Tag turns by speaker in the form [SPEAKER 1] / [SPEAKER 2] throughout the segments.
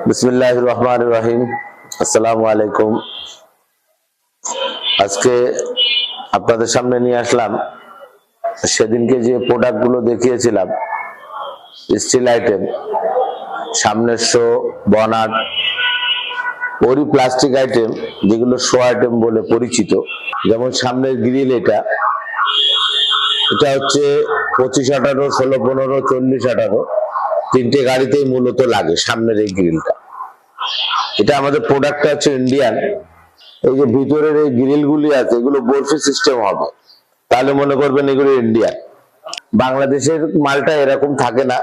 [SPEAKER 1] বিসমিল্লাহির রহমানির রহিম। আসসালামু আলাইকুম। আজকে আপনাদের সামনে নিয়ে আসলাম সেদিনকে যে প্রোডাক্ট গুলো দেখিয়েছিলাম, স্টিল আইটেম, সামনের শো, বনাট, ওরই প্লাস্টিক আইটেম যেগুলো শো আইটেম বলে পরিচিত। যেমন সামনের গ্রিল, এটা হচ্ছে 25-18, 16-15, 40-18 তিনটে গাড়িতেই মূলত লাগে সামনের এই গ্রিলটা। এটা আমাদের প্রোডাক্টটা হচ্ছে ইন্ডিয়ান। এই যে ভিতরের এই গ্রিল গুলি আছে, এগুলো বরফি সিস্টেম হবে, তাহলে মনে করবেন এগুলো ইন্ডিয়ান। বাংলাদেশের মালটা এরকম থাকে না।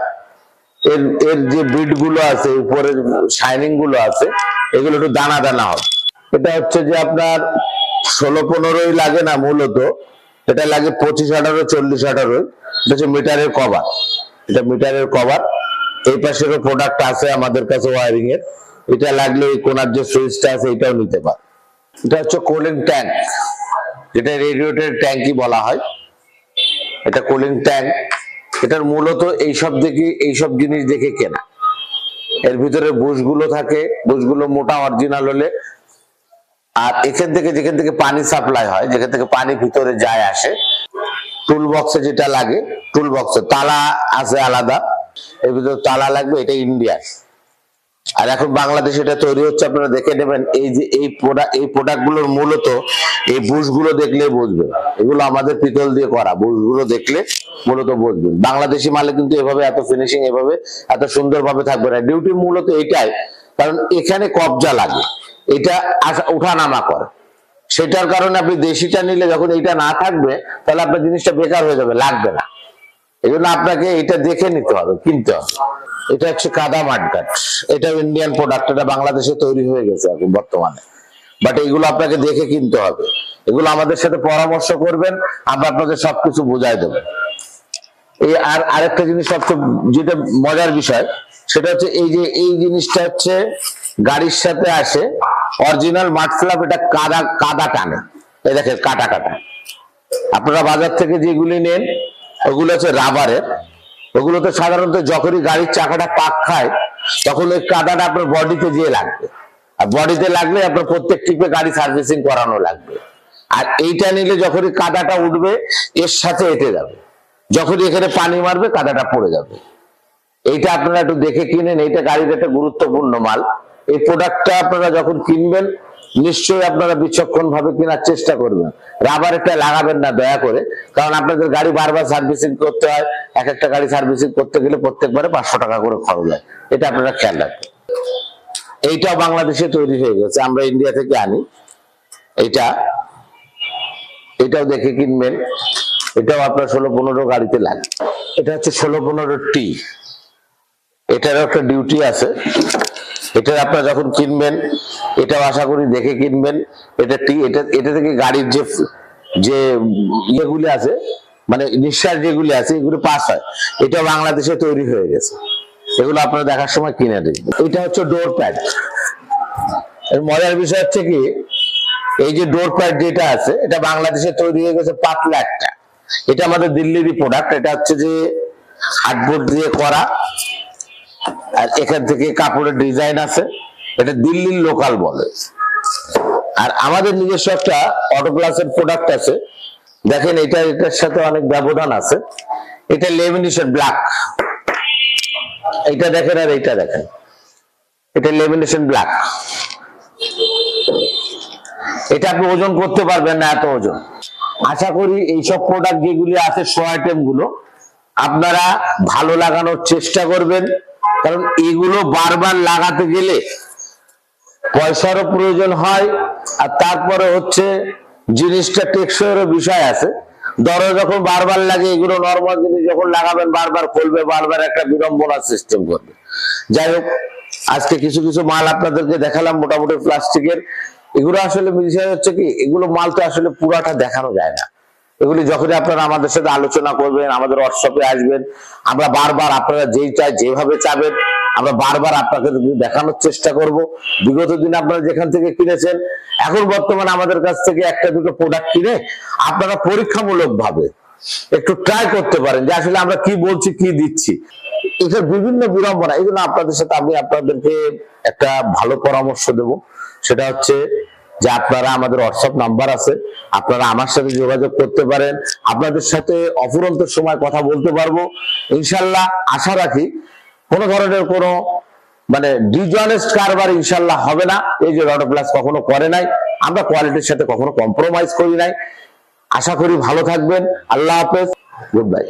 [SPEAKER 1] এর যে বিট গুলো আছে, উপরের শাইনিং গুলো আছে, এগুলো একটু দানা দানা হবে। এটা হচ্ছে যে আপনার 16-15 লাগে না মূলত, এটা লাগে 25-18, 40-18। এটা হচ্ছে মিটারের কভার, এটা মিটারের কভার। এই পাশেরও প্রোডাক্ট আছে আমাদের কাছে ওয়ারিং এর। এটা লাগলে এই কোনার যে সুইচটা আছে এটাও নিতে পারে। এটা হচ্ছে কুলিং ট্যাঙ্ক, যেটা রেডিয়েটর ট্যাঙ্কই বলা হয়। এটা কুলিং ট্যাঙ্ক। এটার মূলত এইসব জিনিস দেখে কেনা। এর ভিতরে বুশগুলো থাকে, বুশগুলো মোটা অরিজিনাল হলে, আর যেখান থেকে পানি সাপ্লাই হয়, যেখান থেকে পানি ভিতরে যায় আসে, টুল বক্সে যেটা লাগে, টুল বক্সে তালা আছে আলাদা, এর ভিতরে তালা লাগবে। এটা ইন্ডিয়ান। আর এখন বাংলাদেশে এটা তৈরি হচ্ছে, আপনারা দেখে নেবেন। এই যে এই প্রোডাক্ট গুলোর মূলত এই বুশগুলো দেখলে বুঝবেন, এগুলো আমাদের পিতল দিয়ে করা। বুশগুলো দেখলে মূলত বুঝবেন বাংলাদেশি মালে কিন্তু এভাবে এত ফিনিশিং, এভাবে এত সুন্দরভাবে থাকবে না। ডিউটি মূলত এইটাই, কারণ এখানে কবজা লাগে, এটা ওঠা নামা করে। সেটার কারণে আপনি দেশিটা নিলে যখন এইটা না থাকবে, তাহলে আপনার জিনিসটা বেকার হয়ে যাবে, লাগবে না। এই জন্য আপনাকে এটা দেখে নিতে হবে, কিনতে হবে। এটা হচ্ছে কাদা মাঠঘাট, এটা ইন্ডিয়ান প্রোডাক্ট, এটা বাংলাদেশে তৈরি হয়ে গেছে এখন বর্তমানে। বাট এগুলো আপনাকে দেখে কিনতে হবে। এগুলো আমাদের সাথে পরামর্শ করবেন, আমরা আপনাদের সবকিছু বুঝাই দেবো। এই আরেকটা জিনিস সবচেয়ে যেটা মজার বিষয়, সেটা হচ্ছে এই জিনিসটা হচ্ছে গাড়ির সাথে আসে অরিজিনাল মাঠ স্ল্যাব। এটা কাদা টানে, এই দেখেন কাটা কাটা। আপনারা বাজার থেকে যেগুলি নেন ওগুলো হচ্ছে রাবারের। ওগুলোতে সাধারণত যখনই গাড়ির চাকাটা পাক খায়, তখন ওই কাদাটা আপনার বডিতে যেয়ে লাগবে, আর বডিতে লাগলে আপনার প্রত্যেক ট্রিপে গাড়ি সার্ভিসিং করানো লাগবে। আর এইটা নিলে যখনই কাদাটা উঠবে, এর সাথে এঁটে যাবে, যখনই এখানে পানি মারবে কাদাটা পড়ে যাবে। এইটা আপনারা একটু দেখে কিনেন, এইটা গাড়ির একটা গুরুত্বপূর্ণ মাল। এই প্রোডাক্টটা আপনারা যখন কিনবেন, নিশ্চয়ই আপনারা বিচক্ষণ ভাবে কেনার চেষ্টা করবেন। রাবার একটা লাগাবেন না দয়া করে, কারণ আপনাদের গাড়ি বারবার সার্ভিসিং করতে হয়। এক একটা গাড়ি সার্ভিসিং করতে গেলে প্রত্যেকবারে 500 টাকা করে খরচ হয়, এটা আপনারা খেয়াল রাখবেন। এইটাও বাংলাদেশে তৈরি হয়ে গেছে, আমরা ইন্ডিয়া থেকে আনি। এটাও দেখে কিনবেন। এটাও আপনার 16-15 গাড়িতে লাগে। এটা হচ্ছে 16-15 টি। এটারও একটা ডিউটি আছে। এটা আপনারা যখন কিনবেন, এটাও আশা করি দেখে কিনবেন। এটা থেকে গাড়ির যে ইয়েগুলি আছে, মানে নিঃশ্বাস যেগুলি আছে, এগুলো পাস হয়। এটা বাংলাদেশে তৈরি হয়ে গেছে। এগুলো আপনারা দেখার সময় কিনে দেখবেন। এটা হচ্ছে ডোর প্যাড। এর মজার বিষয় হচ্ছে কি, এই যে ডোর প্যাড যেটা আছে, এটা বাংলাদেশে তৈরি হয়ে গেছে পাতলা একটা। এটা আমাদের দিল্লিরই প্রোডাক্ট। এটা হচ্ছে যে হার্ডবোর্ড দিয়ে করা, আর এখান থেকে কাপড়ের ডিজাইন আছে। এটা দিল্লির লোকাল বলে। আর আমাদের নিজস্ব একটা অটোগ্লাসের প্রোডাক্ট আছে, দেখেন এটার সাথে অনেক ব্যবধান আছে। এটা লেমিনেশন ব্ল্যাক, এটা দেখেন আর এইটা দেখেন, এটা লেমিনেশন ব্ল্যাক। এটা আপনি ওজন করতে পারবেন না, এত ওজন। আশা করি এইসব প্রোডাক্ট যেগুলি আছে, শো আইটেম গুলো, আপনারা ভালো লাগানোর চেষ্টা করবেন, কারণ এগুলো বারবার লাগাতে গেলে পয়সারও প্রয়োজন হয়। আর তারপরে হচ্ছে জিনিসটা টেকসইয়েরও বিষয় আছে। ধরো যখন বারবার লাগে, এগুলো নরমাল জিনিস যখন লাগাবেন, বারবার খুলবে, বারবার একটা বিড়ম্বনার সিস্টেম করবে। যাই হোক, আজকে কিছু মাল আপনাদেরকে দেখালাম মোটামুটি প্লাস্টিকের। এগুলো আসলে বিষয় হচ্ছে কি, এগুলো মাল তো আসলে পুরাটা দেখানো যায় না। এগুলি যখনই আপনারা আমাদের সাথে আলোচনা করবেন, আমাদের হোয়াটসঅ্যাপে আসবেন, আমরা বারবার আপনারা যেভাবে চাবেন, আমরা বারবার আপনাকে দেখানোর চেষ্টা করব। বিগত দিন আপনারা যেখান থেকে কিনেছেন, এখন বর্তমানে আমাদের কাছ থেকে একটা দুটো প্রোডাক্ট কিনে আপনারা পরীক্ষামূলক ভাবে একটু ট্রাই করতে পারেন যে আসলে আমরা কি বলছি, কি দিচ্ছি। এখানে বিভিন্ন বিড়ম্বনা। এই জন্য আপনাদের সাথে আমি আপনাদেরকে একটা ভালো পরামর্শ দেব, সেটা হচ্ছে যে আপনারা, আমাদের হোয়াটসঅ্যাপ নাম্বার আছে, আপনারা আমার সাথে যোগাযোগ করতে পারেন, আপনাদের সাথে অফুরন্ত সময় কথা বলতে পারবো ইনশাল্লাহ। আশা রাখি কোনো ধরনের কোনো মানে ডিজনেস্ট কারবার ইনশাল্লাহ হবে না। এই যে রডোপ্লাস কখনো করে নাই, আমরা কোয়ালিটির সাথে কখনো কম্প্রোমাইজ করি নাই। আশা করি ভালো থাকবেন। আল্লাহ হাফেজ, গুড বাই।